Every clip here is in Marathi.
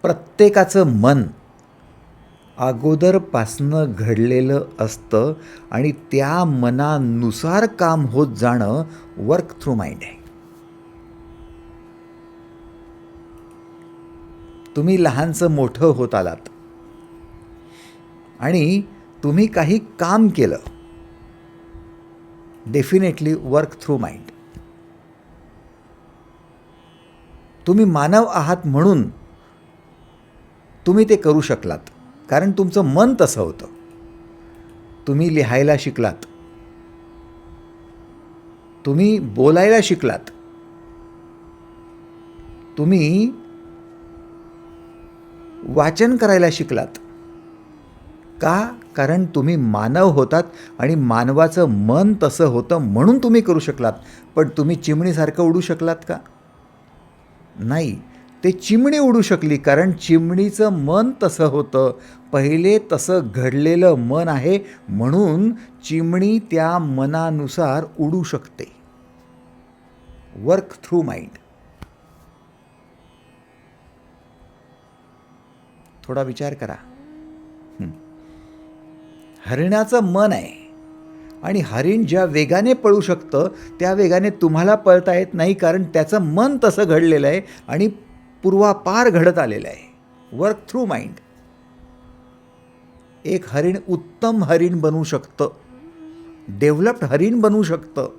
प्रत्येकाचं मन अगोदरपासनं घडलेलं असतं आणि त्या मनानुसार काम होत जाणं वर्क थ्रू माइंड आहे. तुम्ही लहानचं मोठं होत आलात आणि तुम्ही काही काम केलं, डेफिनेटली वर्क थ्रू माइंड. तुम्ही मानव आहात म्हणून तुम्ही ते करू शकलात, कारण तुमचं मन तसं होतं. तुम्ही लिहायला शिकलात, तुम्ही बोलायला शिकलात, तुम्ही वाचन करायला शिकलात. का? कारण तुम्ही मानव होतात आणि मानवाचं मन तसं होतं म्हणून तुम्ही करू शकलात. पण तुम्ही चिमणीसारखं उडू शकलात का? नाही. ते चिमणी उडू शकली कारण चिमणीचं मन तसं होतं. पहिले तसं घडलेलं मन आहे म्हणून चिमणी त्या मनानुसार उडू शकते. Work through mind. थोडा विचार करा. हरिणाचं मन आहे आणि हरिण ज्या वेगाने पळू शकतं त्या वेगाने तुम्हाला पळता येत नाही, कारण त्याचं मन तसं घडलेलं आहे आणि पूर्वापार घडत आलेलं आहे. Work through mind. एक हरिण उत्तम हरिण बनू शकतं, डेव्हलप्ड हरिण बनू शकतं.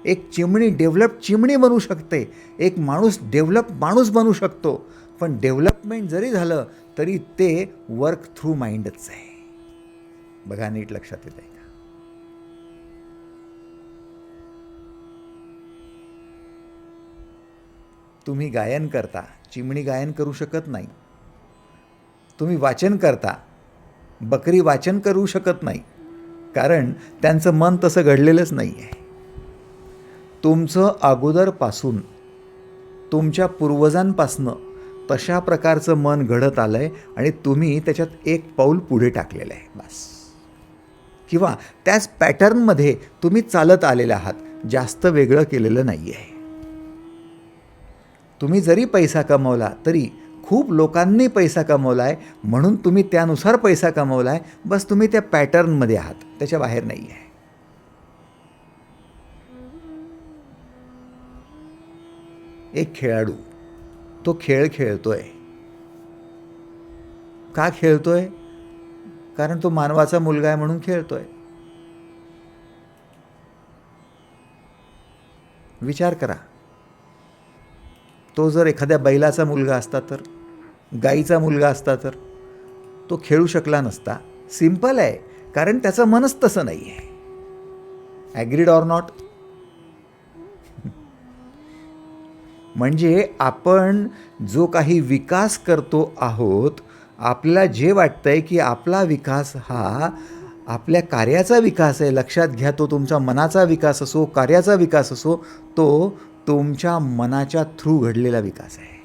एक चिमणी डेव्हलप्ड चिमणी बनू शकते. एक माणूस डेव्हलप्ड माणूस बनू शकतो. पण डेव्हलपमेंट जरी झालं तरी ते वर्क थ्रू माइंडच आहे. बघा, नीट लक्षात येत आहे का? तुम्ही गायन करता, चिमणी गायन करू शकत नाही. तुम्ही वाचन करता, बकरी वाचन करू शकत नाही, कारण त्यांचं मन तसं घडलेलंच नाही आहे. तुमचं अगोदरपासून, तुमच्या पूर्वजांपासनं तशा प्रकारचं मन घडत आलं आहे आणि तुम्ही त्याच्यात एक पाऊल पुढे टाकलेलं आहे बस. किंवा त्याच पॅटर्नमध्ये तुम्ही चालत आलेले आहात, जास्त वेगळं केलेलं नाही आहे. तुम्ही जरी पैसा कमवला तरी खूप लोकांनी पैसा कमवला आहे म्हणून तुम्ही त्यानुसार पैसा कमवला आहे. बस तुम्ही त्या पॅटर्नमध्ये आहात, त्याच्या बाहेर नाही आहे. एक खेळाडू तो खेळ खेळतोय. का खेळतोय? कारण तो मानवाचा मुलगा आहे म्हणून खेळतोय. विचार करा, तो जर एखाद्या बैलाचा मुलगा असता तर, गाईचा मुलगा असता तर तो खेळू शकला नसता. सिंपल आहे, कारण त्याचं मनच तसं नाही आहे. Agreed or not? म्हणजे आपण जो काही विकास करतो आहोत, आपल्याला जे वाटतंय की आपला विकास हा आपल्या कार्याचा विकास आहे, लक्षात घ्या. तो तुमच्या मनाचा विकास असो, कार्याचा विकास असो, तो तुमच्या मनाच्या थ्रू घडलेला विकास आहे.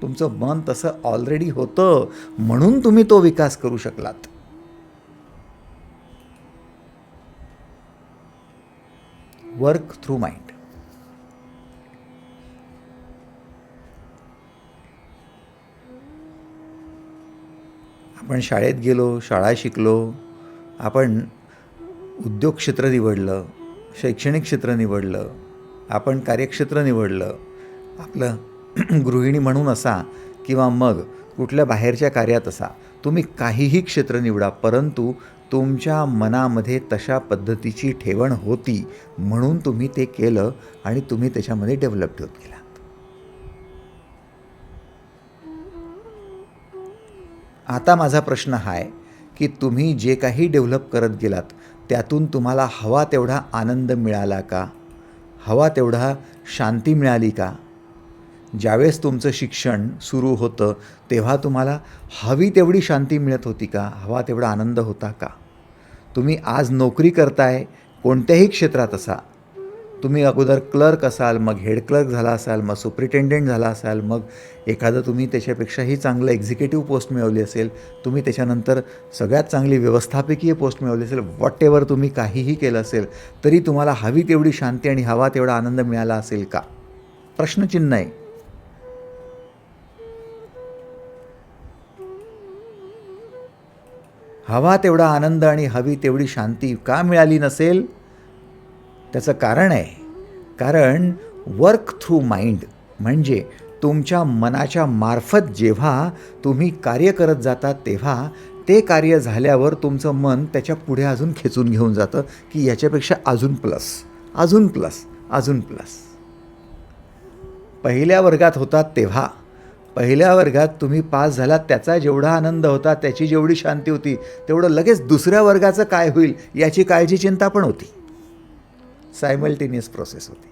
तुमचं मन तसं ऑलरेडी होतं म्हणून तुम्ही तो विकास करू शकलात. Work through mind. आपण शाळेत गेलो, शाळा शिकलो, आपण उद्योग क्षेत्र निवडलं, शैक्षणिक क्षेत्र निवडलं, आपण कार्यक्षेत्र निवडलं, आपलं गृहिणी म्हणून असा किंवा मग कुठल्या बाहेरच्या कार्यात असा, तुम्ही काहीही क्षेत्र निवडा, परंतु तुमच्या मनामध्ये तशा पद्धतीची ठेवण होती म्हणून तुम्ही ते केलं आणि तुम्ही त्याच्यामध्ये डेव्हलप होत गेलात. आता माझा प्रश्न हा आहे की तुम्ही जे काही डेव्हलप करत गेलात त्यातून तुम्हाला हवा तेवढा आनंद मिळाला का? हवा तेवढा शांती मिळाली का? ज्यावेळेस तुमचं शिक्षण सुरू होतं तेव्हा तुम्हाला हवी तेवढी शांती मिळत होती का? हवा तेवढा आनंद होता का? तुम्ही आज नोकरी करताय, कोणत्याही क्षेत्रात असा, तुम्ही अगोदर क्लर्क असाल, मग हेड क्लर्क झाला असाल, मग सुपरिटेंडेंट झाला असाल, मग एखादं तुम्ही त्याच्यापेक्षाही चांगलं एक्झिक्युटिव्ह पोस्ट मिळवली असेल, तुम्ही त्याच्यानंतर सगळ्यात चांगली व्यवस्थापकीय पोस्ट मिळवली असेल, व्हॉट एव्हर तुम्ही काहीही केलं असेल तरी तुम्हाला हवी तेवढी शांती आणि हवा तेवढा आनंद मिळाला असेल का? प्रश्नचिन्ह आहे. हवा तेवढा आनंद आणि हवी तेवढी शांती का मिळाली नसेल? त्याचं कारण आहे, कारण वर्क थ्रू माइंड म्हणजे तुमच्या मनाच्या मार्फत जेव्हा तुम्ही कार्य करत जाता तेव्हा ते कार्य झाल्यावर तुमचं मन त्याच्या पुढे अजून खेचून घेऊन जातं की याच्यापेक्षा अजून प्लस, अजून प्लस, अजून प्लस. पहिल्या वर्गात होतात तेव्हा, पहिल्या वर्गात तुम्ही पास झालात त्याचा जेवढा आनंद होता, त्याची जेवढी शांती होती, तेवढं लगेच दुसऱ्या वर्गाचं काय होईल याची काळजी चिंता पण होती. सायमल्टेनियस प्रोसेस होती.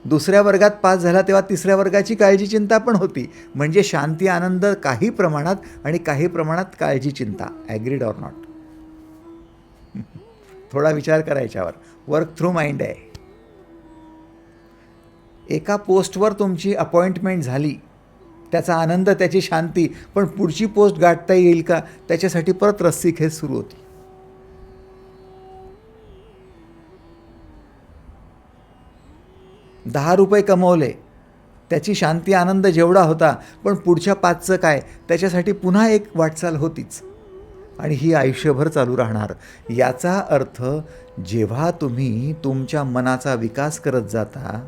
दुसऱ्या वर्गात पास झाला तेव्हा तिसऱ्या वर्गाची काळजी चिंता पण होती. म्हणजे शांती आनंद काही प्रमाणात आणि काही प्रमाणात काळजी चिंता. Agreed or not? थोडा विचार करायच्यावर. वर्क थ्रू माइंड आहे. एका पोस्टवर तुमची अपॉइंटमेंट झाली, त्याचा आनंद, त्याची शांती, पण पुढची पोस्ट गाठता येईल का त्याच्यासाठी परत रस्सीखेच सुरू होती. ₹10 कमवले, त्याची शांती आनंद जेवढा होता, पण पुढच्या 5चं काय त्याच्यासाठी पुन्हा एक वाटचाल होतीच. आणि ही आयुष्यभर चालू राहणार. याचा अर्थ जेव्हा तुम्ही तुमच्या मनाचा विकास करत जाता,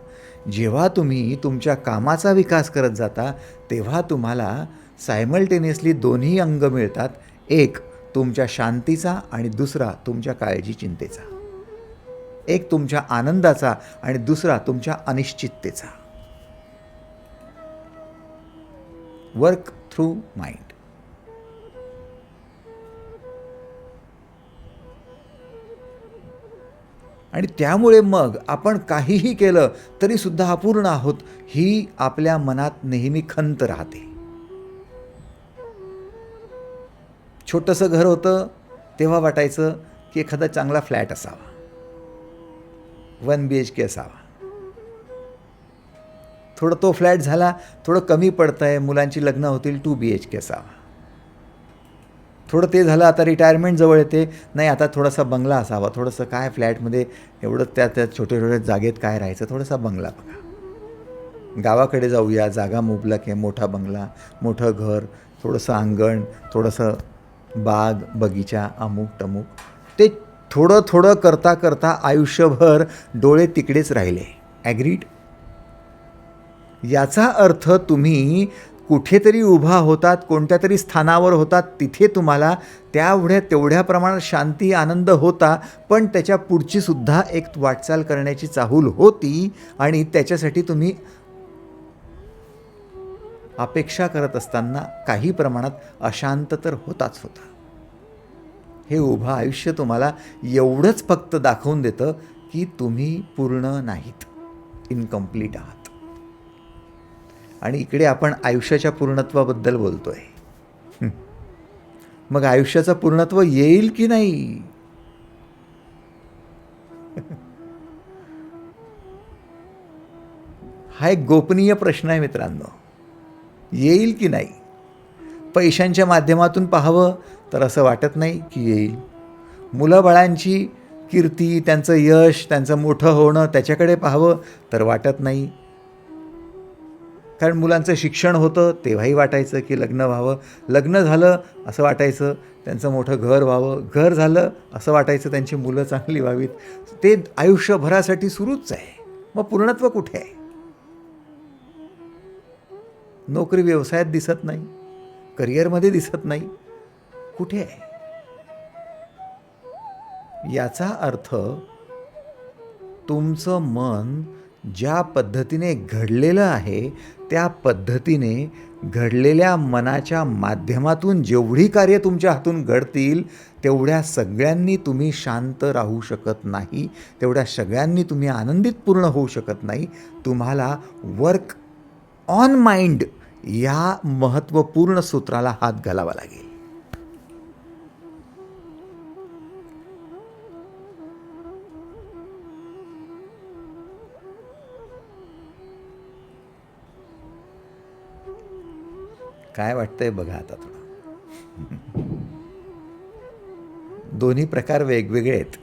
जेव्हा तुम्ही तुमच्या कामाचा विकास करत जाता, तेव्हा तुम्हाला सायमल्टेनियसली दोन्ही अंग मिळतात. एक तुमच्या शांतीचा आणि दुसरा तुमच्या काळजी चिंतेचा. एक तुमच्या आनंदाचा आणि दुसरा तुमच्या अनिश्चिततेचा. Work through mind. आणि त्यामुळे मग आपण काहीही केलं तरीसुद्धा अपूर्ण आहोत ही आपल्या मनात नेहमी खंत राहते. छोटंसं घर होतं तेव्हा वाटायचं की एखादा चांगला फ्लॅट असावा, 1 BHK असावा. थोडं तो फ्लॅट झाला, थोडं कमी पडतं आहे, मुलांची लग्न होतील, 2 BHK असावा. थोडं ते झालं, आता रिटायरमेंट जवळ येते, नाही आता थोडासा बंगला असावा. थोडंसं काय फ्लॅटमध्ये एवढं त्या छोट्या छोट्या जागेत काय राहायचं, थोडासा बंगला बघा. गावाकडे जाऊया, जागा मुबलक आहे, मोठा बंगला, मोठं घर, थोडंसं अंगण, थोडंसं बाग बगीचा, अमुक टमुक. ते थोडं थोडं करता करता आयुष्यभर डोळे तिकडेच राहिले. ॲग्रीड? याचा अर्थ तुम्ही कुठेतरी उभा होतात, कोणत्या तरी स्थानावर होतात, तिथे तुम्हाला तेवढ्या प्रमाणात शांती आनंद होता, पण त्याच्या पुढची सुद्धा एक वाटचाल करण्याची चाहूल होती आणि त्याच्यासाठी तुम्ही अपेक्षा करत असताना काही प्रमाणात अशांत तर होताच होता. हे उभं आयुष्य तुम्हाला एवढंच फक्त दाखवून देतं की तुम्ही पूर्ण नाहीत, इनकम्प्लीट आहात. आणि इकडे आपण आयुष्याच्या पूर्णत्वाबद्दल बोलतोय. मग आयुष्याचं पूर्णत्व येईल की नाही? हा एक गोपनीय प्रश्न आहे मित्रांनो. येईल की नाही? पैशांच्या माध्यमातून पाहावं तर असं वाटत नाही की येईल. मुलाबाळांची कीर्ती, त्यांचं यश, त्यांचं मोठं होणं त्याच्याकडे पाहावं तर वाटत नाही. कारण मुलांचं शिक्षण होतं तेव्हाही वाटायचं की लग्न व्हावं, लग्न झालं असं वाटायचं त्यांचं मोठं घर व्हावं, घर झालं असं वाटायचं त्यांची मुलं चांगली व्हावीत. ते आयुष्यभरासाठी सुरूच आहे. मग पूर्णत्व कुठे आहे? नोकरी व्यवसायात दिसत नाही, करिअरमध्ये दिसत नाही, कुठे आहे? याचा अर्थ तुमचं मन ज्या पद्धतीने घडलेलं आहे त्या पद्धतीने घडलेल्या मनाच्या माध्यमातून जेवढी कार्य तुमच्या हातून घडतील तेवढ्या सगळ्यांनी तुम्ही शांत राहू शकत नाही, तेवढ्या सगळ्यांनी तुम्ही आनंदित पूर्ण होऊ शकत नाही. तुम्हाला वर्क ऑन माइंड या महत्त्वपूर्ण सूत्राला हात घालावा लागेल. काय वाटतंय बघा आता थोडं. दोन्ही प्रकार वेगवेगळे आहेत.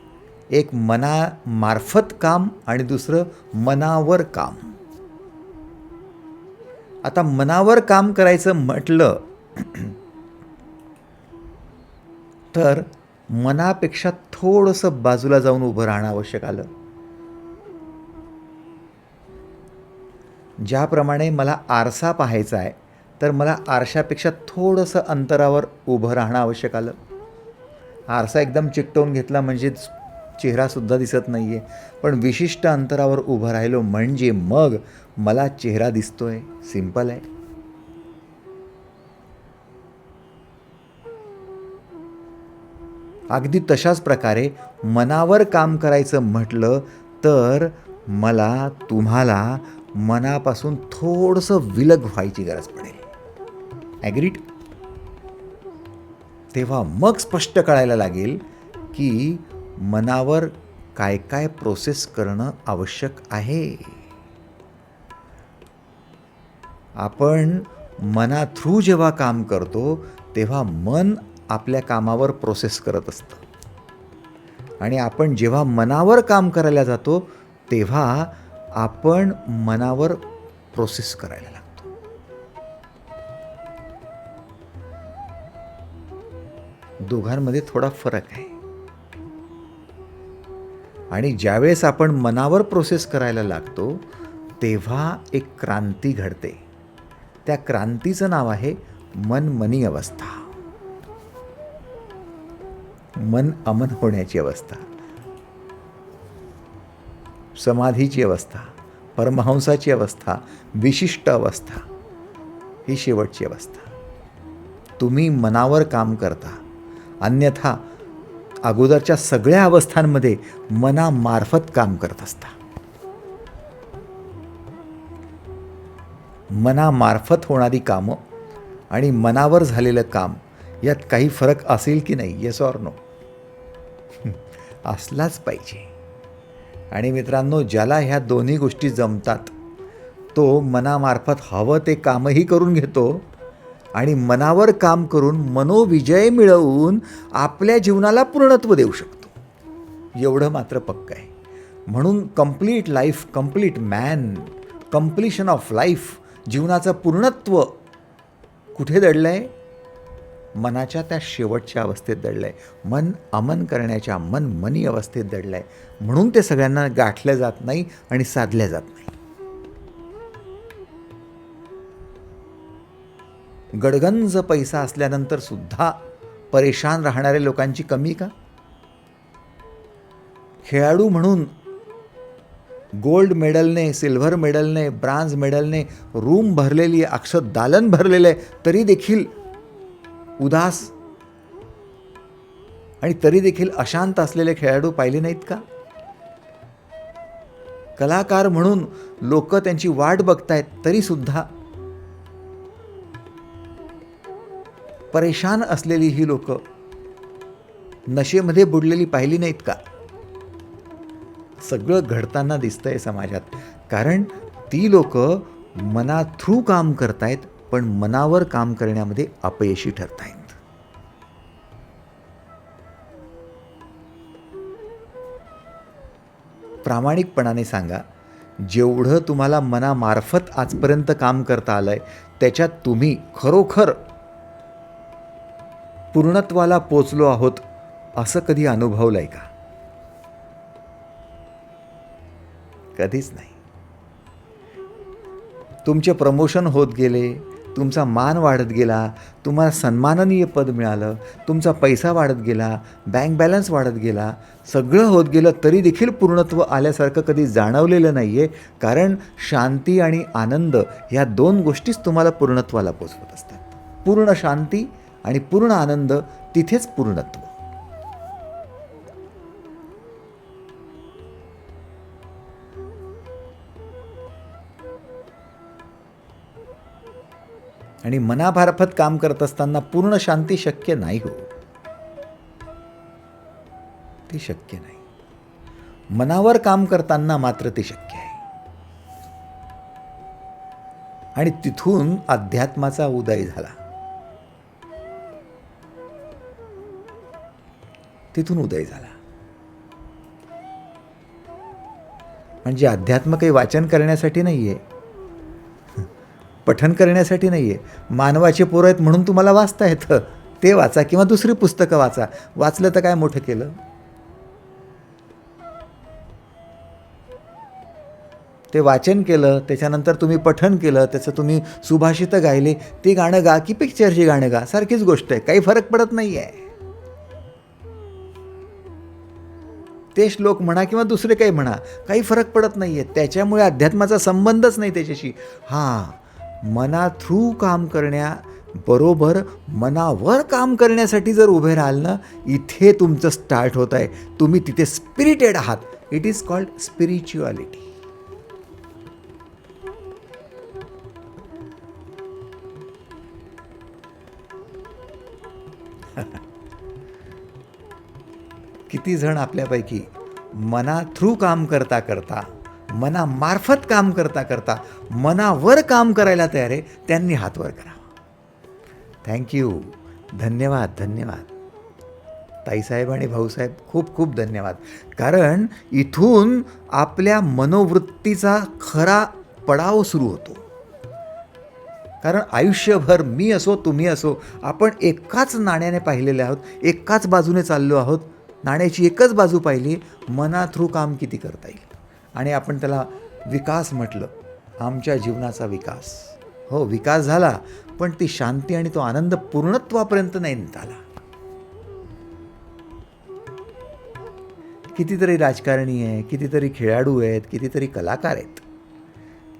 एक मनामार्फत काम आणि दुसरं मनावर काम. आता मनावर काम करायचं म्हटलं तर मनापेक्षा थोडंसं बाजूला जाऊन उभं राहणं आवश्यक आलं. ज्याप्रमाणे मला आरसा पाहायचा आहे, तर मला आरशापेक्षा थोडंसं अंतरावर उभं राहणं आवश्यक आलं. आरसा एकदम चिकटवून घेतला म्हणजे चेहरासुद्धा दिसत नाही आहे, पण विशिष्ट अंतरावर उभं राहिलो म्हणजे मग मला चेहरा दिसतोय. सिंपल आहे. अगदी तशाच प्रकारे मनावर काम करायचं म्हटलं तर मला तुम्हाला मनापासून थोडंसं विलग व्हायची गरज पडेल. ॲग्रीड? तेव्हा मग स्पष्ट कळायला लागेल की मनावर काय काय प्रोसेस करणं आवश्यक आहे. आपण मना थ्रू जेव्हा काम करतो तेव्हा मन आपल्या कामावर प्रोसेस करत असतं आणि आपण जेव्हा मनावर काम करायला जातो तेव्हा आपण मनावर प्रोसेस करायला लागतो. दोघांमध्ये थोडा फरक आहे. आणि ज्यावेळेस आपण मनावर प्रोसेस करायला लागतो तेव्हा एक क्रांती घडते. त्या क्रांतीचं नाव आहे मन-मनी अवस्था, मन अमन होण्याची अवस्था, समाधीची अवस्था, परमहंसाची अवस्था, विशिष्ट अवस्था, ही शेवटची अवस्था. तुम्ही मनावर काम करता, अन्यथा अगोदरच्या सगळ्या अवस्थांमध्ये मनामार्फत काम करत असता. मनामार्फत होणारी कामं आणि मनावर झालेलं काम यात काही फरक असेल की नाही? Yes or no? असलाच पाहिजे. आणि मित्रांनो, ज्याला ह्या दोन्ही गोष्टी जमतात तो मनामार्फत हवं ते कामही करून घेतो आणि मनावर काम करून मनोविजय मिळवून आपल्या जीवनाला पूर्णत्व देऊ शकतो. एवढं मात्र पक्क आहे. म्हणून complete life, complete man, completion of life, जीवनाचं पूर्णत्व कुठे दडलं आहे? मनाच्या त्या शेवटच्या अवस्थेत दडलं आहे. मन अमन करण्याच्या मन-मनी अवस्थेत दडलं आहे. म्हणून ते सगळ्यांना गाठलं जात नाही आणि साधल्या जात नाही. गडगंज पैसा असल्यानंतर सुद्धा परेशान राहणाऱ्या लोकांची कमी का? खेळाडू म्हणून गोल्ड मेडलने, सिल्व्हर मेडलने, ब्रांज मेडलने रूम भरलेली, अक्षर दालन भरलेलं आहे, तरी देखील उदास आणि तरी देखील अशांत असलेले खेळाडू पाहिले नाहीत का? कलाकार म्हणून लोक त्यांची वाट बघतायत तरी सुद्धा परेशान असलेली ही लोक नशेमध्ये बुडलेली पाहिली नाहीत का? सगळं घडताना दिसतंय समाजात. कारण ती लोक मना थ्रू काम करतायत पण मनावर काम करण्यामध्ये अपयशी ठरतायत. प्रामाणिकपणाने सांगा, जेवढं तुम्हाला मनामार्फत आजपर्यंत काम करता आलंय त्याच्यात तुम्ही खरोखर पूर्णत्वाला पोचलो आहोत असं कधी अनुभवलंय का? कधीच नाही. तुमचे प्रमोशन होत गेले, तुमचा मान वाढत गेला, तुम्हाला सन्माननीय पद मिळालं, तुमचा पैसा वाढत गेला, बँक बॅलन्स वाढत गेला, सगळं होत गेलं तरी देखील पूर्णत्व आल्यासारखं कधी जाणवलेलं नाही आहे. कारण शांती आणि आनंद ह्या दोन गोष्टीच तुम्हाला पूर्णत्वाला पोचवत असतात. पूर्ण शांती आणि पूर्ण आनंद, तिथेच पूर्णत्व. आणि मनामार्फत काम करत असताना पूर्ण शांती शक्य नाही हो. ती शक्य नाही. मनावर काम करताना मात्र ते शक्य आहे. आणि तिथून अध्यात्माचा उदय झाला. तिथून उदय झाला. म्हणजे अध्यात्म काही वाचन करण्यासाठी नाहीये, पठन करण्यासाठी नाहीये. मानवाचे पोरं आहेत म्हणून तुम्हाला वाचता येतं. ते वाचा किंवा दुसरी पुस्तकं वाचा. वाचलं तर काय मोठं केलं. ते वाचन केलं, त्याच्यानंतर तुम्ही पठण केलं, त्याचं तुम्ही सुभाषितं गायले, ते गाणं गा की पिक्चरची गाणं गा, सारखीच गोष्ट आहे. काही फरक पडत नाही आहे. ते श्लोक म्हणा किंवा दुसरे काही म्हणा, काही फरक पडत नाही आहे. त्याच्यामुळे अध्यात्माचा संबंधच नाही त्याच्याशी. हां, मना थ्रू काम करण्याबरोबर मनावर काम करण्यासाठी जर उभे राहाल ना, इथे तुमचं स्टार्ट होत आहे. तुम्ही तिथे स्पिरिटेड आहात. It is called spirituality. किती जण आपल्यापैकी मना थ्रू काम करता करता, मनामार्फत काम करता करता मनावर काम करायला तयार आहे, त्यांनी हात वर करावा. थँक्यू. धन्यवाद, धन्यवाद ताईसाहेब आणि भाऊसाहेब, खूप खूप धन्यवाद. कारण इथून आपल्या मनोवृत्तीचा खरा पडाव सुरू होतो. कारण आयुष्यभर मी असो तुम्ही असो, आपण एकाच नाण्याने पाहिलेले आहोत, एकाच बाजूने चाललो आहोत. नाण्याची एकच बाजू पाहिली, मना थ्रू काम किती करता येईल. आणि आपण त्याला विकास म्हटलं, आमच्या जीवनाचा विकास. हो, विकास झाला, पण ती शांती आणि तो आनंद पूर्णत्वापर्यंत नाही नेता आला. कितीतरी राजकारणी आहे, कितीतरी खेळाडू आहेत, कितीतरी कलाकार आहेत,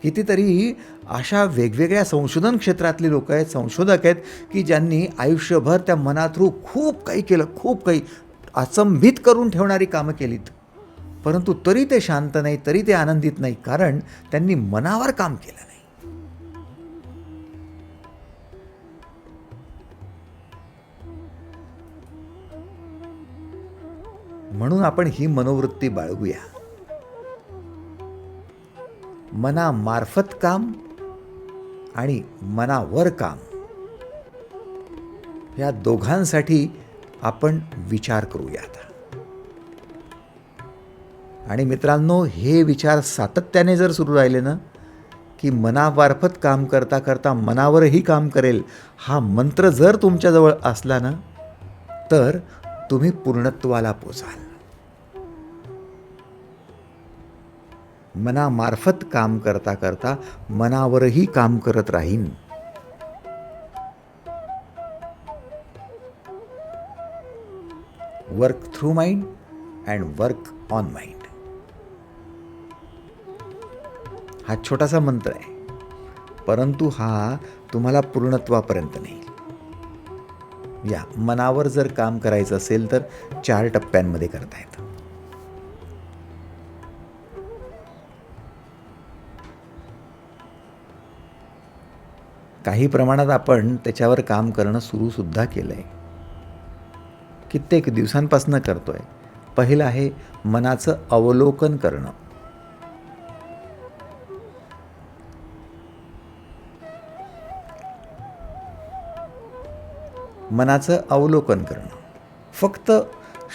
कितीतरी अशा वेगवेगळ्या संशोधन क्षेत्रातले लोक आहेत, संशोधक आहेत, की ज्यांनी आयुष्यभर त्या मना थ्रू खूप काही केलं, खूप काही अचंबित करून ठेवणारी कामं केलीत. परंतु तरी ते शांत नाही, तरी ते आनंदित नाही, कारण त्यांनी मनावर काम केलं नाही. म्हणून आपण ही मनोवृत्ती बाळगूया. मनामार्फत काम आणि मनावर काम, या दोघांसाठी आपण विचार करूया आता. आणि मित्रांनो, हे विचार सातत्याने जर सुरू राहिले ना, की मनामार्फत काम करता करता मनावरही काम करेल, हा मंत्र जर तुमच्याजवळ असला ना, तर तुम्ही पूर्णत्वाला पोचाल. मनामार्फत काम करता करता मनावरही काम करत राहीन. Work through mind and work on mind. हा छोटासा मंत्र आहे, परंतु हा तुम्हाला पूर्णत्वापर्यंत नेईल. या मनावर जर काम करायचं असेल तर 4 टप्प्यांमध्ये करता येतं. काही प्रमाणात आपण त्याच्यावर काम करणं सुरूसुद्धा केलं आहे, कित्येक दिवसांपासून करतो आहे. पहिलं आहे मनाचं अवलोकन करणं. मनाचं अवलोकन करणं, फक्त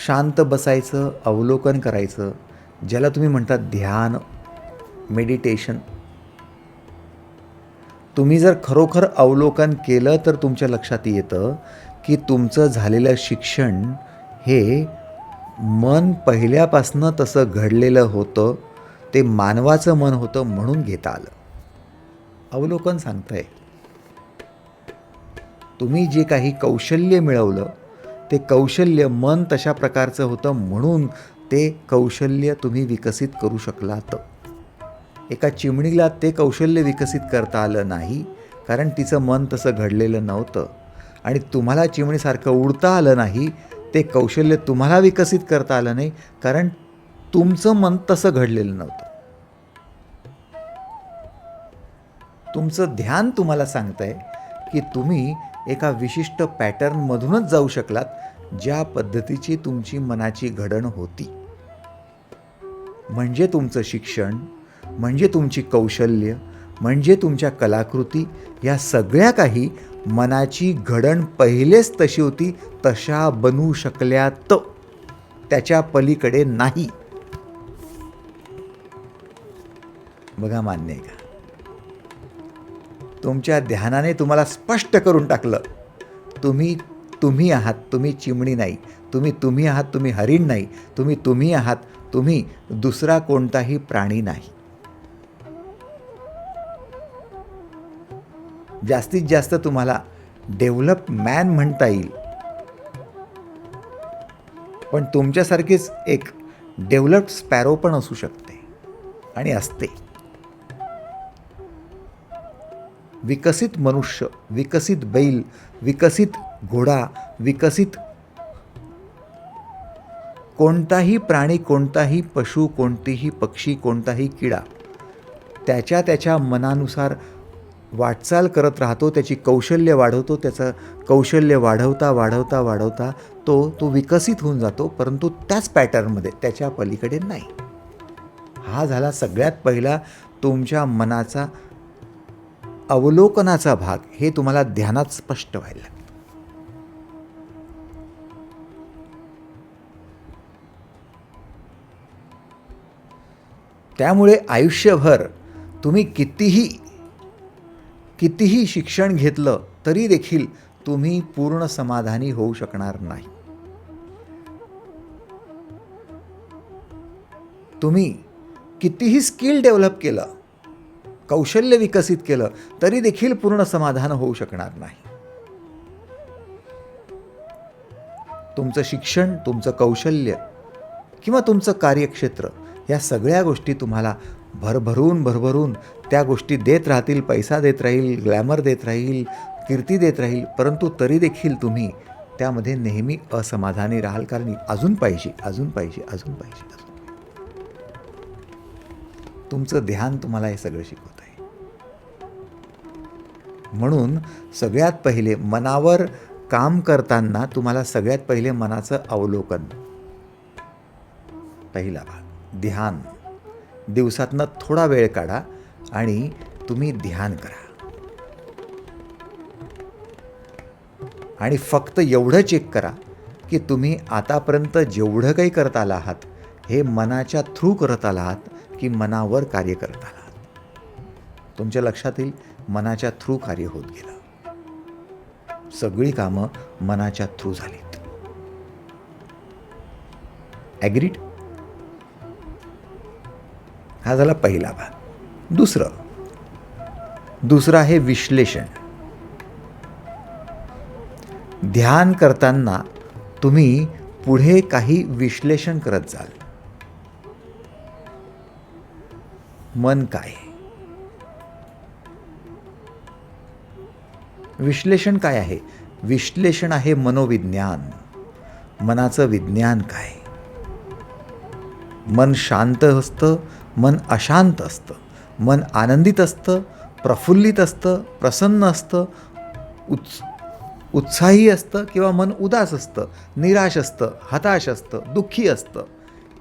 शांत बसायचं, अवलोकन करायचं, ज्याला तुम्ही म्हणतात ध्यान, मेडिटेशन. तुम्ही जर खरोखर अवलोकन केलं तर तुमच्या लक्षात येतं की तुमचं झालेलं शिक्षण हे मन पहिल्यापासनं तसं घडलेलं होतं, ते मानवाचं मन होतं म्हणून घेता आलं. अवलोकन सांगतंय तुम्ही जे काही कौशल्य मिळवलं, ते कौशल्य मन तशा प्रकारचं होतं म्हणून ते कौशल्य तुम्ही विकसित करू शकलात. एका चिमणीला ते कौशल्य विकसित करता आलं नाही, कारण तिचं मन तसं घडलेलं नव्हतं. आणि तुम्हाला चिमणीसारखं उडता आलं नाही, ते कौशल्य तुम्हाला विकसित करता आलं नाही, कारण तुमचं मन तसं घडलेलं नव्हतं. तुमचं ध्यान तुम्हाला सांगतंय की तुम्ही एका विशिष्ट पॅटर्नमधूनच जाऊ शकलात, ज्या पद्धतीची तुमची मनाची घडण होती. म्हणजे तुमचं शिक्षण, म्हणजे तुमची कौशल्य, म्हणजे तुमच्या कलाकृती, या सगळ्या काही मनाची घडण पहिलेच तशी होती, तशा बनू शकल्यात, त्याच्या पलीकडे नाही. बघा, मान्य आहे का? तुमच्या ध्यानाने तुम्हाला स्पष्ट करून टाकलं, तुम्ही तुम्ही आहात, तुम्ही चिमणी नाही. तुम्ही आहात, तुम्ही हरीण नाही. तुम्ही आहात, तुम्ही दुसरा कोणताही प्राणी नाही. जास्तीत जास्त तुम्हाला डेव्हलप मॅन म्हणता येईल, पण तुमच्यासारखीच एक डेव्हलप्ड स्पॅरो पण असू शकते आणि असते. विकसित मनुष्य, विकसित बैल, विकसित घोडा, विकसित कोणताही प्राणी, कोणताही पशु, कोणतीही पक्षी, कोणताही किडा त्याच्या मनानुसार वाटचाल करत राहतो, त्याची कौशल्य वाढवतो. त्याचं कौशल्य वाढवता तो विकसित होऊन जातो, परंतु त्याच पॅटर्नमध्ये, त्याच्या पलीकडे नाही. हा झाला सगळ्यात पहिला तुमच्या मनाचा अवलोकनाचा भाग. हे तुम्हाला ध्यानात स्पष्ट व्हायला लागतं. त्यामुळे आयुष्यभर तुम्ही कितीही शिक्षण घेतलं तरी देखील तुम्ही पूर्ण समाधानी होऊ शकणार नाही. तुम्ही कितीही स्किल डेव्हलप केलं, कौशल्य विकसित केलं तरी देखील पूर्ण समाधान होऊ शकणार नाही. तुमचं शिक्षण, तुमचं कौशल्य किंवा तुमचं कार्यक्षेत्र, या सगळ्या गोष्टी तुम्हाला भरभरून त्या गोष्टी देत राहतील, पैसा देत राहील, ग्लॅमर देत राहील, कीर्ती देत राहील, परंतु तरी देखील तुम्ही त्यामध्ये नेहमी असमाधानी राहाल, कारण अजून पाहिजे. तुमचं ध्यान तुम्हाला हे सगळं शिकवत आहे. म्हणून सगळ्यात पहिले मनावर काम करताना तुम्हाला सगळ्यात पहिले मनाचं अवलोकन, पहिला भाग ध्यान. दिवसातनं थोडा वेळ काढा आणि तुम्ही ध्यान करा. आणि फक्त एवढं चेक करा की तुम्ही आतापर्यंत जेवढं काही करत आला आहात हे मनाच्या थ्रू करत आला आहात की मनावर कार्य करत आला आहात. तुमच्या लक्षात येईल मनाच्या थ्रू कार्य होत गेलं. सगळी कामं मनाच्या थ्रू झालीत. ॲग्रीड? हा झाला पहिला भाग. दुसरं आहे विश्लेषण. ध्यान करताना तुम्ही पुढे काही विश्लेषण करत जाल. मन काय? विश्लेषण काय आहे? विश्लेषण आहे मनोविज्ञान. मनाचं विज्ञान काय? मन शांत असतं, मन अशांत असतं, मन आनंदित असतं, प्रफुल्लित असतं, प्रसन्न असतं, उत्साही असतं किंवा मन उदास असतं, निराश असतं, हताश असतं, दुःखी असतं.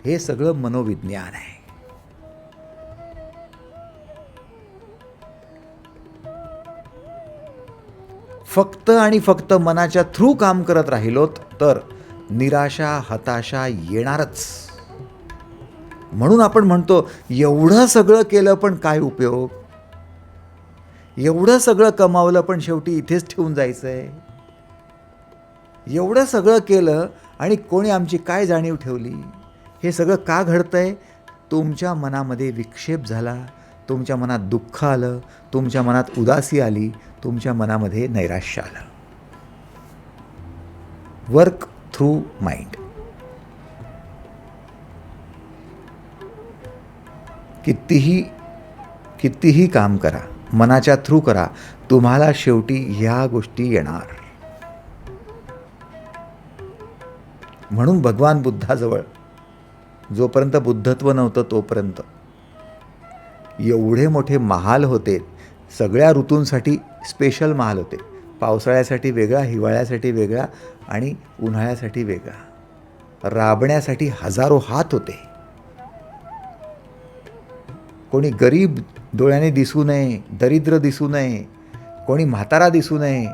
हे सगळं मनोविज्ञान आहे. फक्त आणि फक्त मनाच्या थ्रू काम करत राहिलोत तर निराशा, हताशा येणारच. म्हणून आपण म्हणतो एवढं सगळं केलं पण काय उपयोग? एवढं सगळं कमावलं पण शेवटी इथेच ठेवून जायचंय. एवढं सगळं केलं आणि कोणी आमची काय जाणीव ठेवली? हे सगळं का घडतंय? तुमच्या मनामध्ये विक्षेप झाला, तुमच्या मनात दुःख आलं, तुमच्या मनात उदासी आली, तुमच्या मनामध्ये नैराश्य आलं. Work through mind. कितीही काम करा, मनाच्या थ्रू करा, तुम्हाला शेवटी ह्या गोष्टी येणार. म्हणून भगवान बुद्धाजवळ जोपर्यंत बुद्धत्व नव्हतं तोपर्यंत एवढे मोठे महाल होते. सगळ्या ऋतूंसाठी स्पेशल महाल होते. पावसाळ्यासाठी वेगळा, हिवाळ्यासाठी वेगळा आणि उन्हाळ्यासाठी वेगळा. राबण्यासाठी हजारो हात होते. कोणी गरीब डोळ्याने दिसू नये, दरिद्र दिसू नये, कोणी म्हातारा दिसू नये,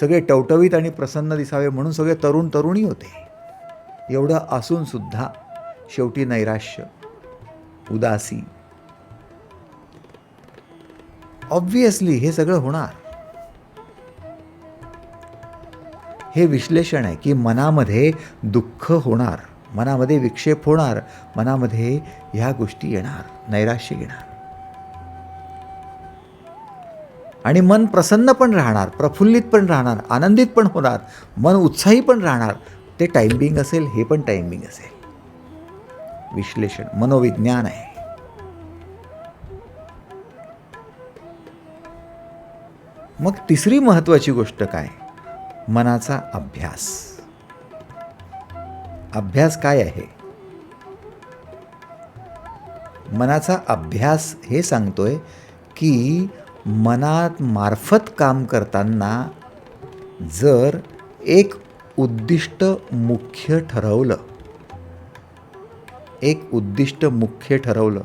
सगळे टवटवीत आणि प्रसन्न दिसावे म्हणून सगळे तरुण तरुणी होते. एवढं असून सुद्धा शेवटी नैराश्य, उदासी. ऑब्व्हियसली हे सगळं होणार. हे विश्लेषण आहे की मनामध्ये दुःख होणार, मनामध्ये विक्षेप होणार, मनामध्ये ह्या गोष्टी येणार, नैराश्य येणार. आणि मन प्रसन्न पण राहणार, प्रफुल्लित पण राहणार, आनंदित पण होणार, मन उत्साही पण राहणार. ते टायमिंग असेल, हे पण टायमिंग असेल. विश्लेषण मनोविज्ञान आहे. मग तिसरी महत्त्वाची गोष्ट काय? मनाचा अभ्यास. अभ्यास काय आहे? मनाचा अभ्यास हे सांगतोय की मनात मार्फत काम करताना जर एक उद्दिष्ट मुख्य ठरवलं, एक उद्दिष्ट मुख्य ठरवलं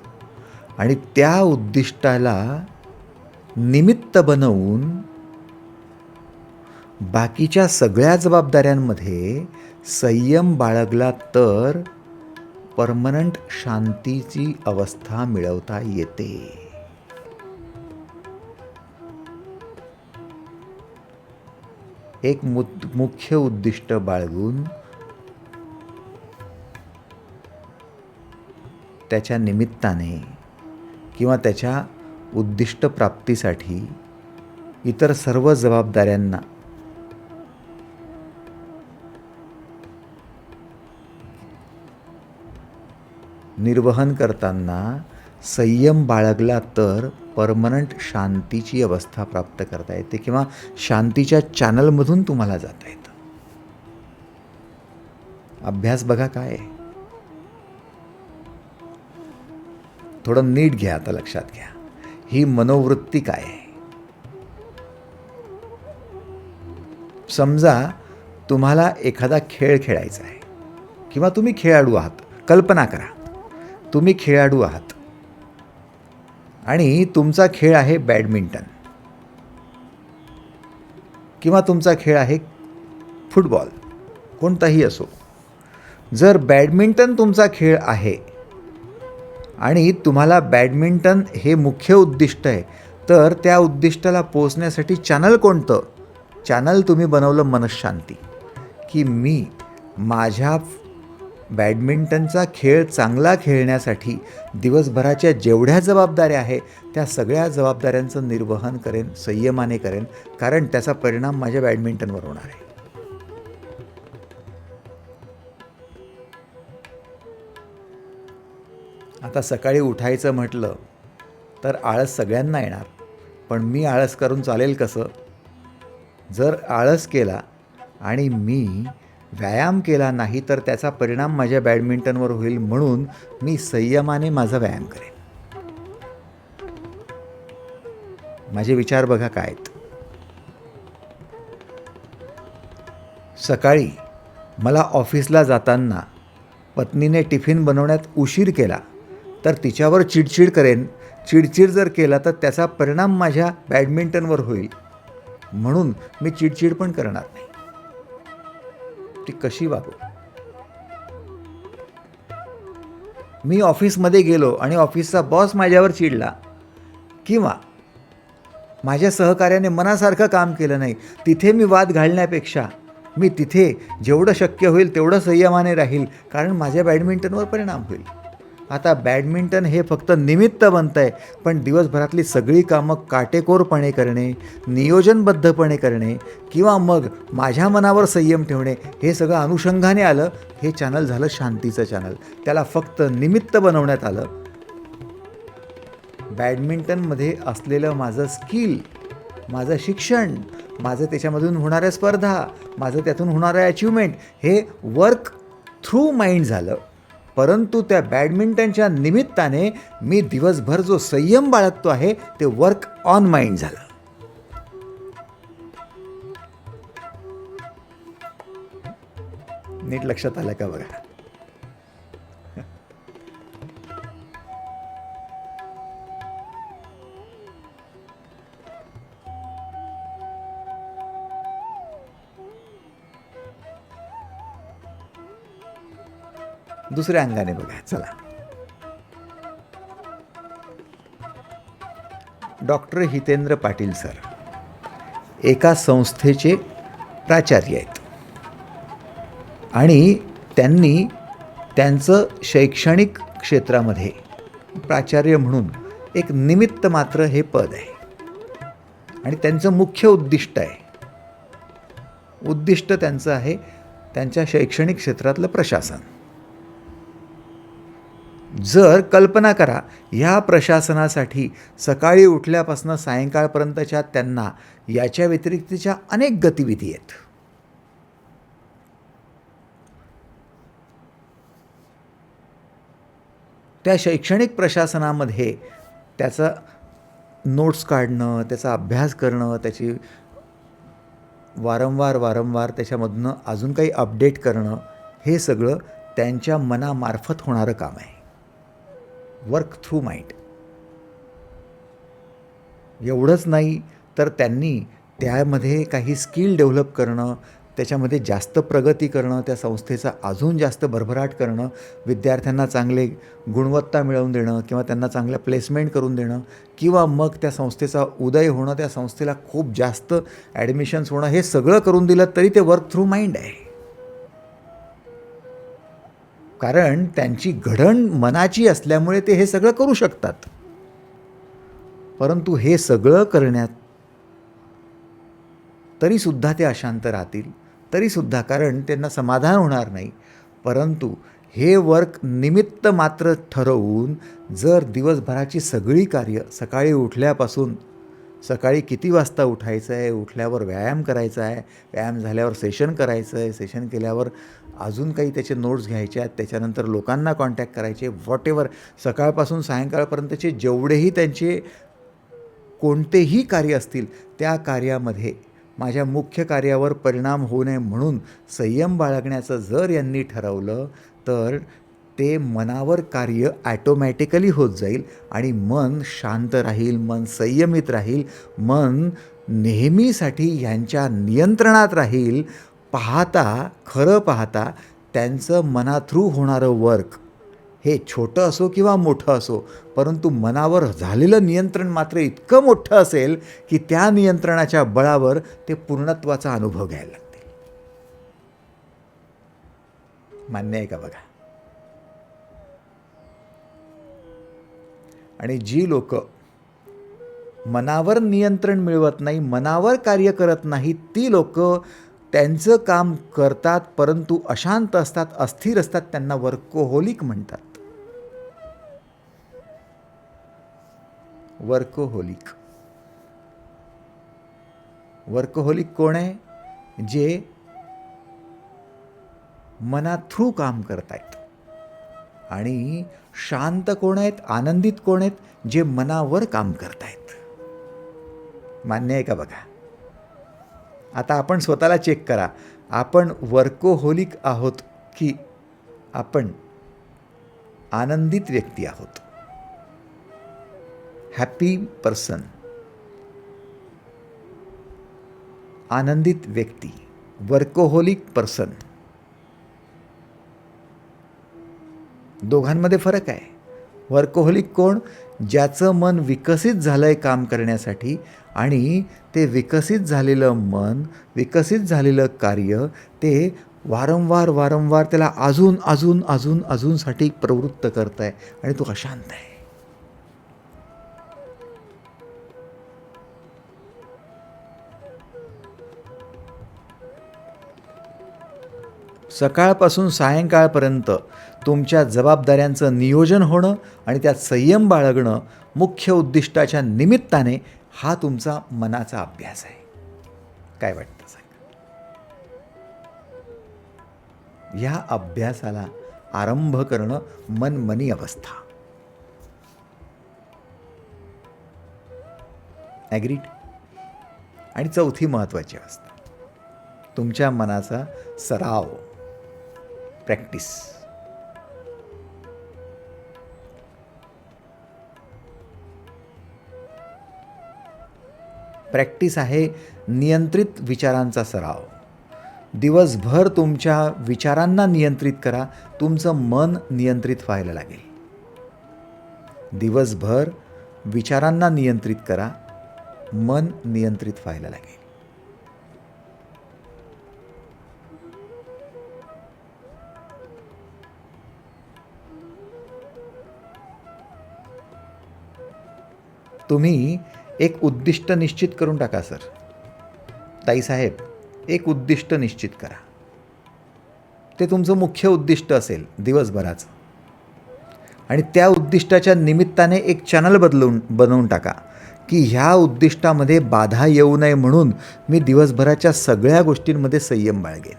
आणि त्या उद्दिष्टाला निमित्त बनवून बाकीच्या सगळ्या जबाबदाऱ्यांमध्ये संयम बाळगला तर परमनंट शांतीची अवस्था मिळवता येते. एक मुख्य उद्दिष्ट बाळगून त्याच्या निमित्ताने किंवा त्याच्या उद्दिष्ट प्राप्तीसाठी इतर सर्व जबाबदाऱ्यांना निर्वहन करताना संयम बाळगला तर परमनंट शांतीची अवस्था प्राप्त करता येते किंवा शांतीच्या चॅनलमधून तुम्हाला जाता येतं. अभ्यास बघा काय आहे. थोडं नीट घ्या, आता लक्षात घ्या. ही मनोवृत्ती काय आहे? समजा तुम्हाला एखादा खेळ खेळायचा आहे किंवा तुम्ही खेळाडू आहात. कल्पना करा, तुम्ही खेळाडू आहात आणि तुमचा खेळ आहे बॅडमिंटन किंवा तुमचा खेळ आहे फुटबॉल, कोणताही असो. जर बॅडमिंटन तुमचा खेळ आहे आणि तुम्हाला बॅडमिंटन हे मुख्य उद्दिष्ट आहे, तर त्या उद्दिष्टाला पोहोचण्यासाठी चॅनल कोणतं? चॅनल तुम्ही बनवलं मनःशांती, की मी माझ्या बॅडमिंटनचा खेळ चांगला खेळण्यासाठी दिवसभराच्या जेवढ्या जबाबदाऱ्या आहे त्या सगळ्या जबाबदाऱ्यांचं निर्वहन करेन, संयमाने करेन, कारण त्याचा परिणाम माझ्या बॅडमिंटनवर होणार आहे. आता सकाळी उठायचं म्हटलं तर आळस सगळ्यांना येणार, पण मी आळस करून चालेल कसं? जर आळस केला आणि मी व्यायाम केला नाही तर त्याचा परिणाम माझ्या बॅडमिंटनवर होईल, म्हणून मी संयमाने माझा व्यायाम करेन. माझे विचार बघा काय आहेत. सकाळी मला ऑफिसला जाताना पत्नीने टिफिन बनवण्यात उशीर केला तर तिच्यावर चिडचिड करेन. चिडचिड जर केला तर त्याचा परिणाम माझ्या बॅडमिंटनवर होईल, म्हणून मी चिडचिड पण करणार नाही. ती कशी वागू? मी ऑफिसमध्ये गेलो आणि ऑफिसचा बॉस माझ्यावर चिडला किंवा माझ्या सहकार्याने मनासारखं काम केलं नाही, तिथे मी वाद घालण्यापेक्षा मी तिथे जेवढं शक्य होईल तेवढं संयमाने राहील, कारण माझ्या बॅडमिंटनवर परिणाम होईल. आता बॅडमिंटन हे फक्त निमित्त बनतं आहे, पण दिवसभरातली सगळी कामं काटेकोरपणे करणे, नियोजनबद्धपणे करणे किंवा मग माझ्या मनावर संयम ठेवणे, हे सगळं अनुषंगाने आलं. हे चॅनल झालं शांतीचं चॅनल. त्याला फक्त निमित्त बनवण्यात आलं. बॅडमिंटनमध्ये असलेलं माझं स्किल, माझं शिक्षण, माझं त्याच्यामधून होणाऱ्या स्पर्धा, माझं त्यातून होणारं अचिव्हमेंट, हे वर्क थ्रू माइंड झालं. परंतु त्या बॅडमिंटनच्या निमित्ताने मी दिवसभर जो संयम बाळगतो आहे ते वर्क ऑन माइंड झालं. नीट लक्षात आलं का बघा. दुसऱ्या अंगाने बघा. चला, डॉक्टर हितेंद्र पाटील सर एका संस्थेचे प्राचार्य आहेत. आणि त्यांनी त्यांचं शैक्षणिक क्षेत्रामध्ये प्राचार्य म्हणून एक निमित्त मात्र हे पद आहे आणि त्यांचं मुख्य उद्दिष्ट त्यांचं आहे त्यांच्या शैक्षणिक क्षेत्रातलं प्रशासन. जर कल्पना करा, ह्या प्रशासनासाठी सकाळी उठल्यापासून सायंकाळपर्यंतच्या त्यांना याच्या व्यतिरिक्तच्या अनेक गतिविधी आहेत. त्या शैक्षणिक प्रशासनामध्ये त्याचा नोट्स काढणं, त्याचा अभ्यास करणं, त्याची वारंवार त्याच्यामधनं अजून काही अपडेट करणं, हे सगळं त्यांच्या मनामार्फत होणारं काम आहे. Work through mind. एवढंच नाही तर त्यांनी त्यामध्ये काही स्किल डेव्हलप करणं, त्याच्यामध्ये जास्त प्रगती करणं, त्या संस्थेचा अजून जास्त भरभराट करणं, विद्यार्थ्यांना चांगले गुणवत्ता मिळवून देणं किंवा त्यांना चांगलं प्लेसमेंट करून देणं किंवा मग त्या संस्थेचा उदय होणं, त्या संस्थेला खूप जास्त ॲडमिशन्स होणं, हे सगळं करून दिलं तरी ते वर्क थ्रू माइंड आहे. कारण त्यांची घडण मनाची असल्यामुळे ते हे सगळं करू शकतात. परंतु हे सगळं करण्यात तरीसुद्धा ते अशांत राहतील, तरीसुद्धा, कारण त्यांना समाधान होणार नाही. परंतु हे वर्क निमित्त मात्र ठरवून जर दिवसभराची सगळी कार्य, सकाळी उठल्यापासून, सकाळी किती वाजता उठायचं आहे, उठल्यावर व्यायाम करायचा आहे, व्यायाम झाल्यावर सेशन करायचं आहे, सेशन केल्यावर अजून काही त्याचे नोट्स घ्यायचे आहेत, त्याच्यानंतर लोकांना कॉन्टॅक्ट करायचे, व्हॉटेवर सकाळपासून सायंकाळपर्यंतचे जेवढेही त्यांचे कोणतेही कार्य असतील, त्या कार्यामध्ये माझ्या मुख्य कार्यावर परिणाम होऊ नये म्हणून संयम बाळगण्याचं जर यांनी ठरवलं तर ते मनावर कार्य ॲटोमॅटिकली होत जाईल आणि मन शांत राहील, मन संयमित राहील, मन नेहमीसाठी ह्यांच्या नियंत्रणात राहील. खरं पाहता त्यांचं मनाथ्रू होणारं वर्क हे छोटं असो किंवा मोठं असो, परंतु मनावर झालेलं नियंत्रण मात्र इतकं मोठं असेल की त्या नियंत्रणाच्या बळावर ते पूर्णत्वाचा अनुभव घ्यायला लागतील. मान्य आहे का बघा? आणि जी लोक मनावर नियंत्रण मिळवत नाही, मनावर कार्य करत नाही, ती लोक त्यांचं काम करतात परंतु अशांत असतात, अस्थिर असतात. त्यांना वर्कोहोलिक म्हणतात. वर्कोहोलिक कोण आहे? जे मनाथ्रू काम करतायत. आणि शांत कोण आहेत, आनंदित कोण आहेत? जे मनावर काम करतायत. मान्य आहे का बघा? आता आपण स्वतःला चेक करा, आपण वर्कोहोलिक आहोत की आपण आनंदित व्यक्ती आहोत? हॅपी पर्सन, आनंदित व्यक्ती, वर्कोहोलिक पर्सन, दोघांमध्ये फरक आहे. वर्कोहोलिक कोण? ज्याचं मन विकसित झालं आहे काम करण्यासाठी आणि ते विकसित झालेलं मन, विकसित झालेलं कार्य ते वारंवार त्याला अजूनसाठी प्रवृत्त करत आहे आणि तो अशांत आहे. सकाळपासून सायंकाळपर्यंत तुमच्या जबाबदाऱ्यांचं नियोजन होणं आणि त्यात संयम बाळगणं मुख्य उद्दिष्टाच्या निमित्ताने हा तुमचा मनाचा अभ्यास आहे. काय वाटतं सांगा? ह्या अभ्यासाला आरंभ करणं मनमनी अवस्था. ॲग्रीड? आणि चौथी महत्त्वाची अवस्था, तुमच्या मनाचा सराव, प्रॅक्टिस. प्रॅक्टिस आहे नियंत्रित विचारांचा सराव. दिवसभर तुमच्या विचारांना नियंत्रित करा, तुमचं मन नियंत्रित व्हायला लागेल. दिवसभर विचारांना नियंत्रित करा, मन नियंत्रित व्हायला लागेल. तुम्ही एक उद्दिष्ट निश्चित करून टाका सर. ताईसाहेब, एक उद्दिष्ट निश्चित करा. ते तुमचं मुख्य उद्दिष्ट असेल दिवसभराचं. आणि त्या उद्दिष्टाच्या निमित्ताने एक चॅनल बनवून टाका की ह्या उद्दिष्टामध्ये बाधा येऊ नये म्हणून मी दिवसभराच्या सगळ्या गोष्टींमध्ये संयम बाळगेन.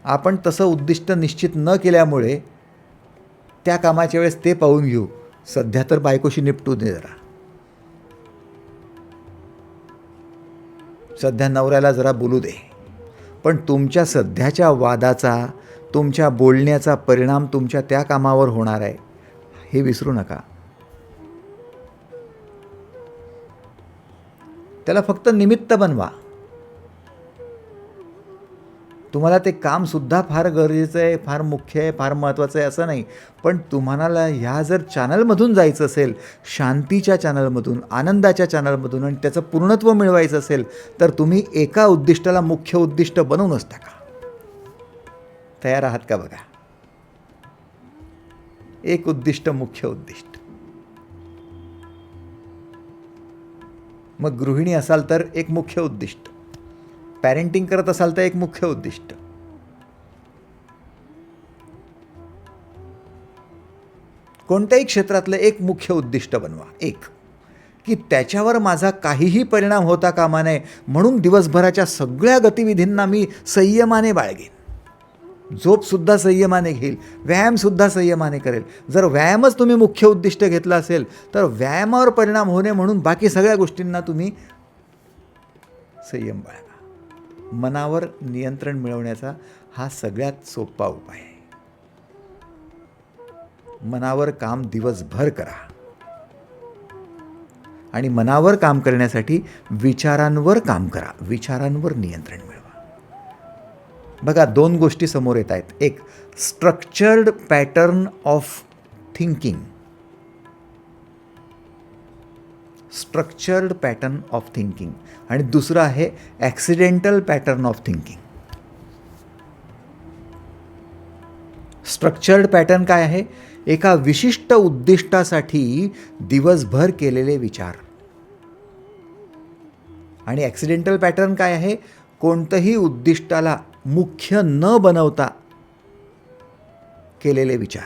आपण तसं उद्दिष्ट निश्चित न केल्यामुळे त्या कामाच्या वेळेस ते पाहून घेऊ, सध्या तर बायकोशी निपटू दे जरा, सध्या नवऱ्याला जरा बोलू दे. पण तुमच्या सध्याच्या वादाचा, तुमच्या बोलण्याचा परिणाम तुमच्या त्या कामावर होणार आहे हे विसरू नका. त्याला फक्त निमित्त बनवा. तुम्हाला ते कामसुद्धा फार गरजेचं आहे, फार मुख्य आहे, फार महत्त्वाचं आहे असं नाही. पण तुम्हाला ह्या जर चॅनलमधून जायचं असेल, शांतीच्या चॅनलमधून, आनंदाच्या चॅनलमधून, आणि त्याचं पूर्णत्व मिळवायचं असेल तर तुम्ही एका उद्दिष्टाला मुख्य उद्दिष्ट बनवूनच टाका. तयार आहात का बघा? एक उद्दिष्ट मुख्य उद्दिष्ट. मग गृहिणी असाल तर एक मुख्य उद्दिष्ट, पॅरेंटिंग करत असाल तर एक मुख्य उद्दिष्ट. कोणत्याही क्षेत्रातलं एक मुख्य उद्दिष्ट बनवा, एक, की त्याच्यावर माझा काहीही परिणाम होता कामा नये म्हणून दिवसभराच्या सगळ्या गतिविधींना मी संयमाने बाळगेन. झोपसुद्धा संयमाने घेईल, व्यायामसुद्धा संयमाने करेल. जर व्यायामच तुम्ही मुख्य उद्दिष्ट घेतलं असेल तर व्यायामावर परिणाम होणे म्हणून बाकी सगळ्या गोष्टींना तुम्ही संयम बाळगा. मनावर नियंत्रण मिळवण्याचा हा सगळ्यात सोपा उपाय आहे. मनावर काम दिवसभर करा आणि मनावर काम करण्यासाठी विचारांवर काम करा, विचारांवर नियंत्रण मिळवा. बघा, दोन गोष्टी समोर येत आहेत. एक, structured pattern of thinking, structured pattern of thinking, आणि दुसरं आहे accidental pattern of thinking. Structured pattern काय आहे? एका विशिष्ट उद्दिष्टासाठी दिवसभर केलेले विचार. आणि ॲक्सिडेंटल पॅटर्न काय आहे? कोणतंही उद्दिष्टाला मुख्य न बनवता केलेले विचार.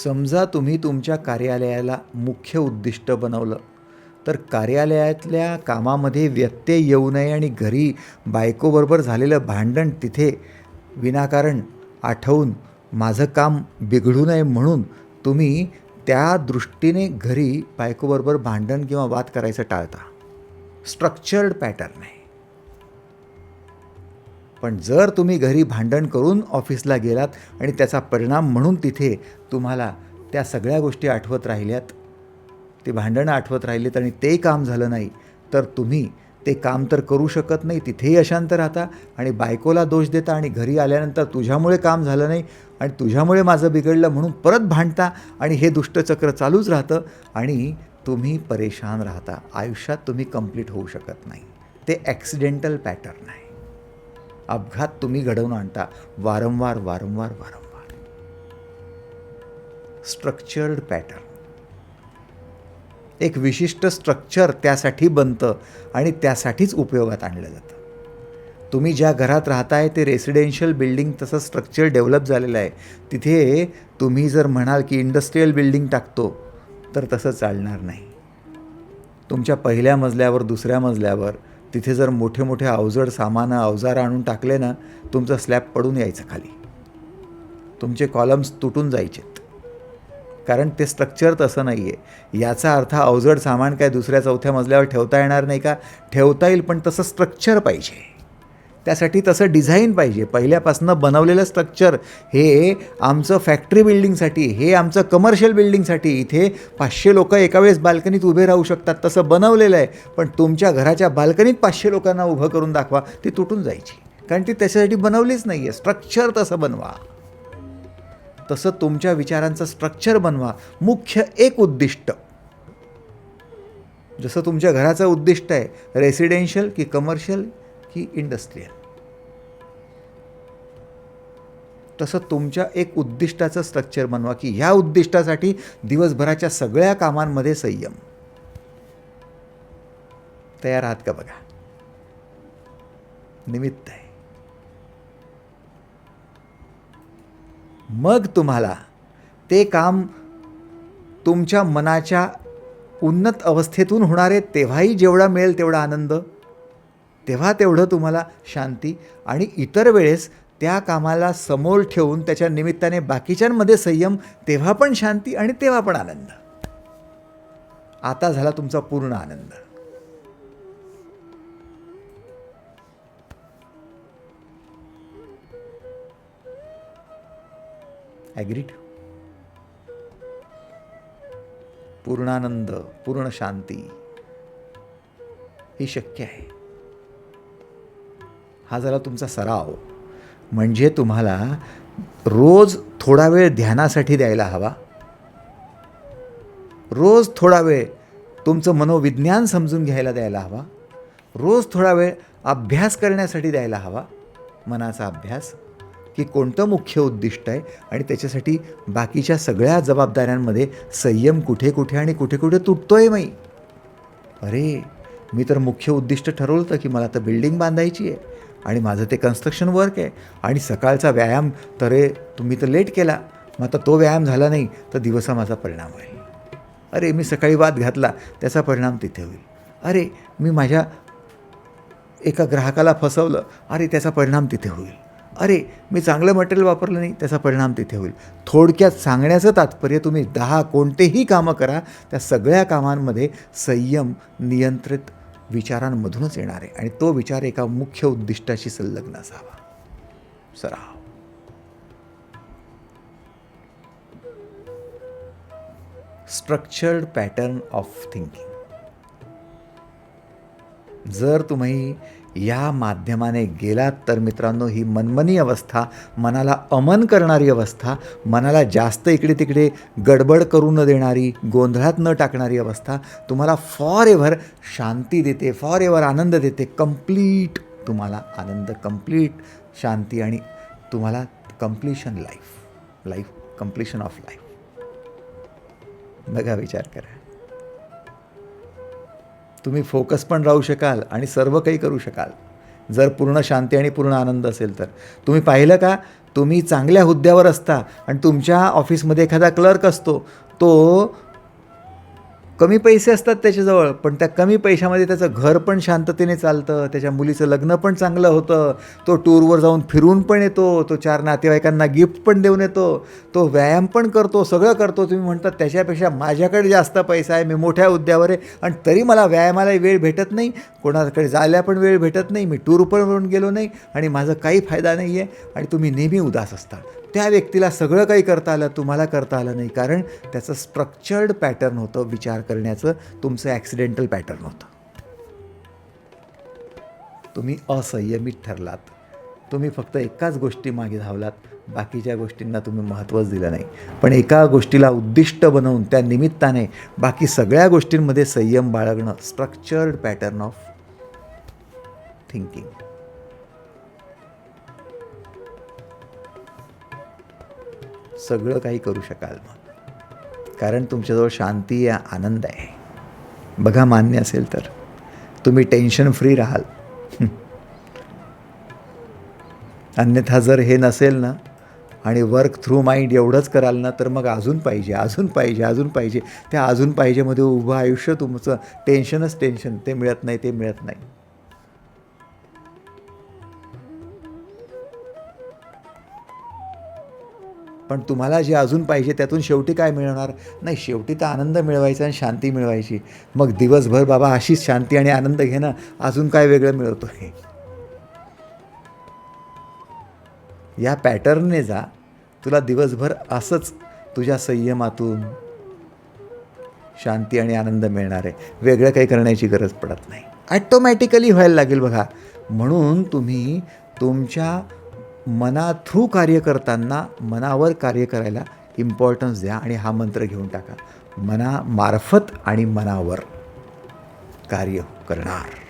समजा तुम्ही तुमच्या कार्यालयाला मुख्य उद्दिष्ट बनवलं तर कार्यालयातल्या कामामध्ये व्यत्यय येऊ नये आणि घरी बायकोबरोबर झालेलं भांडण तिथे विनाकारण आठवून माझं काम बिघडू नये म्हणून तुम्ही त्या दृष्टीने घरी बायकोबरोबर भांडण किंवा वाद करायचं टाळता. स्ट्रक्चर्ड पॅटर्न आहे. पण जर तुम्ही घरी भांडण करून ऑफिसला गेलात आणि त्याचा परिणाम म्हणून तिथे तुम्हाला त्या सगळ्या गोष्टी आठवत राहिल्यात, ते भांडणं आठवत राहिलेत आणि ते काम झालं नाही, तर तुम्ही ते काम तर करू शकत नाही, तिथेही अशांत राहता आणि बायकोला दोष देता आणि घरी आल्यानंतर तुझ्यामुळे काम झालं नाही आणि तुझ्यामुळे माझं बिघडलं म्हणून परत भांडता आणि हे दुष्टचक्र चालूच राहतं आणि तुम्ही परेशान राहता. आयुष्यात तुम्ही कंप्लीट होऊ शकत नाही. ते ॲक्सिडेंटल पॅटर्न आहे. अपघात तुम्ही घडवून आणता वारंवार वारंवार वारंवार. स्ट्रक्चर्ड पॅटर्न, एक विशिष्ट स्ट्रक्चर त्यासाठी बनतं आणि त्यासाठीच उपयोगात आणलं जातं. तुम्ही ज्या घरात राहताय ते रेसिडेन्शियल बिल्डिंग तसं स्ट्रक्चर डेव्हलप झालेलं आहे. तिथे तुम्ही जर म्हणाल की इंडस्ट्रीयल बिल्डिंग टाकतो तर तसं चालणार नाही. तुमच्या पहिल्या मजल्यावर, दुसऱ्या मजल्यावर तिथे जर मोठे मोठे अवजड सामानं, अवजार आणून टाकले ना, तुमचं स्लॅब पडून यायचं खाली, तुमचे कॉलम्स तुटून जायचेत. कारण ते स्ट्रक्चर तसं नाही आहे. याचा अर्थ अवजड सामान काय दुसऱ्या चौथ्या मजल्यावर ठेवता येणार नाही का? ठेवता येईल, पण तसं स्ट्रक्चर पाहिजे. त्यासाठी तसं डिझाईन पाहिजे. पहिल्यापासून बनवलेलं स्ट्रक्चर हे आमचं फॅक्टरी बिल्डिंगसाठी, हे आमचं कमर्शियल बिल्डिंगसाठी, इथे 500 लोक एका वेळेस बाल्कनीत उभे राहू शकतात तसं बनवलेलं आहे. पण तुमच्या घराच्या बाल्कनीत 500 लोकांना उभं करून दाखवा, ती तुटून जायची. कारण ती त्याच्यासाठी बनवलीच नाही आहे. स्ट्रक्चर तसं बनवा. तसं तुमच्या विचारांचं स्ट्रक्चर बनवा. मुख्य एक उद्दिष्ट, जसं तुमच्या घराचं उद्दिष्ट आहे रेसिडेन्शियल की कमर्शियल की इंडस्ट्रीयल, तसं तुमच्या एक उद्दिष्टाचं स्ट्रक्चर बनवा की ह्या उद्दिष्टासाठी दिवसभराच्या सगळ्या कामांमध्ये संयम. तयार आहात का बघा? निमित्त आहे. मग तुम्हाला ते काम तुमच्या मनाच्या उन्नत अवस्थेतून होणार आहे, तेव्हाही जेवढा मिळेल तेवढा आनंद, तेव्हा तेवढं तुम्हाला शांती, आणि इतर वेळेस त्या कामाला समोर ठेवून त्याच्या निमित्ताने बाकीच्यांमध्ये संयम, तेव्हा पण शांती आणि तेव्हा पण आनंद. आता झाला तुमचा पूर्ण आनंद. ॲग्रीड? पूर्ण आनंद, पूर्ण शांती ही शक्य आहे. हा झाला तुमचा सराव. म्हणजे तुम्हाला रोज थोडा वेळ ध्यानासाठी द्यायला हवा, रोज थोडा वेळ तुमचं मनोविज्ञान समजून घ्यायला द्यायला हवा, रोज थोडा वेळ अभ्यास करण्यासाठी द्यायला हवा, मनाचा अभ्यास की कोणतं मुख्य उद्दिष्ट आहे आणि त्याच्यासाठी बाकीच्या सगळ्या जबाबदाऱ्यांमध्ये संयम कुठे कुठे आणि कुठे कुठे तुटतोय. अरे मी तर मुख्य उद्दिष्ट ठरवलं होतं की मला तर बिल्डिंग बांधायची आहे आणि माझं ते कन्स्ट्रक्शन वर्क आहे, आणि सकाळचा व्यायाम तर तुम्ही तर लेट केला, मग आता तो व्यायाम झाला नाही तर दिवसा माझा परिणाम होईल. अरे मी सकाळी वाद घातला, त्याचा परिणाम तिथे होईल. अरे मी माझ्या एका ग्राहकाला फसवलं, अरे त्याचा परिणाम तिथे होईल. अरे मी चांगलं मटेरियल वापरलं नाही, त्याचा परिणाम तिथे होईल. थोडक्यात सांगण्याचं तात्पर्य, तुम्ही 10 कोणतेही कामं करा, त्या सगळ्या कामांमध्ये संयम नियंत्रित विचारांमधूनच येणार आहे, आणि तो विचार एका मुख्य उद्दिष्टाशी संलग्न असावा. सराव. Structured pattern of thinking. जर तुम्ही या माध्यमाने गेलात तर मित्रांनो, ही मनमनी अवस्था, मनाला अमन करणारी अवस्था, मनाला जास्त इकडे तिकडे गडबड करू न देणारी, गोंधळात न टाकणारी अवस्था तुम्हाला फॉर एव्हर शांती देते, फॉर एव्हर आनंद देते. कंप्लीट तुम्हाला आनंद, कंप्लीट शांती, आणि तुम्हाला completion life completion of life. बघा, विचार करा. तुम्ही फोकस पण राहू शकाल आणि सर्व काही करू शकाल जर पूर्ण शांती आणि पूर्ण आनंद असेल तर. तुम्ही पाहिलं का, तुम्ही चांगल्या हुद्द्यावर असता आणि तुमच्या ऑफिसमध्ये एखादा क्लर्क असतो, तो कमी पैसे असतात त्याच्याजवळ, पण त्या कमी पैशामध्ये त्याचं घर पण शांततेने चालतं, त्याच्या मुलीचं लग्न पण चांगलं होतं, तो टूरवर जाऊन फिरून पण येतो, तो 4 नातेवाईकांना गिफ्ट पण देऊन येतो, तो व्यायाम पण करतो, सगळं करतो. तुम्ही म्हणतात त्याच्यापेक्षा माझ्याकडे जास्त पैसा आहे, मी मोठ्या हुद्द्यावर आहे, आणि तरी मला व्यायामालाही वेळ भेटत नाही, कोणाकडे जायला पण वेळ भेटत नाही, मी टूर पण गेलो नाही, आणि माझा काही फायदा नाही आहे, आणि तुम्ही नेहमी उदास असता. त्या व्यक्तीला सगळं काही करता आलं, तुम्हाला करता आलं नाही, कारण त्याचं स्ट्रक्चर्ड पॅटर्न होतं विचार करण्याचं, तुमचं ॲक्सिडेंटल पॅटर्न होतं. तुम्ही असंयमित ठरलात, तुम्ही फक्त एकाच गोष्टीमागे धावलात, बाकीच्या गोष्टींना तुम्ही महत्त्वच दिलं नाही. पण एका गोष्टीला उद्दिष्ट बनवून त्या निमित्ताने बाकी सगळ्या गोष्टींमध्ये संयम बाळगणं, स्ट्रक्चर्ड पॅटर्न ऑफ थिंकिंग. सगळं काही करू शकाल मग, कारण तुमच्याजवळ शांती आहे, आनंद आहे. बघा, मान्य असेल तर तुम्ही टेन्शन फ्री राहाल. अन्यथा जर हे नसेल ना, आणि वर्क थ्रू माइंड एवढंच कराल ना, तर मग अजून पाहिजे, अजून पाहिजे, अजून पाहिजे. त्या अजून पाहिजेमध्ये उभं आयुष्य तुमचं टेन्शनच टेन्शन, ते मिळत नाही, ते मिळत नाही. पण तुम्हाला जे अजून पाहिजे त्यातून शेवटी काय मिळणार नाही, शेवटी तर आनंद मिळवायचा आणि शांती मिळवायची. मग दिवसभर बाबा अशीच शांती आणि आनंद घे ना, अजून काय वेगळं मिळवतो हे. या पॅटर्नने जा, तुला दिवसभर असंच तुझ्या संयमातून शांती आणि आनंद मिळणार आहे. वेगळं काही करण्याची गरज पडत नाही, ॲटोमॅटिकली व्हायला लागेल. बघा, म्हणून तुम्ही तुमच्या मना थ्रू कार्य करताना मनावर कार्य करायला इम्पॉर्टन्स द्या, आणि हा मंत्र घेऊन टाका, मनामार्फत आणि मनावर कार्य करणार.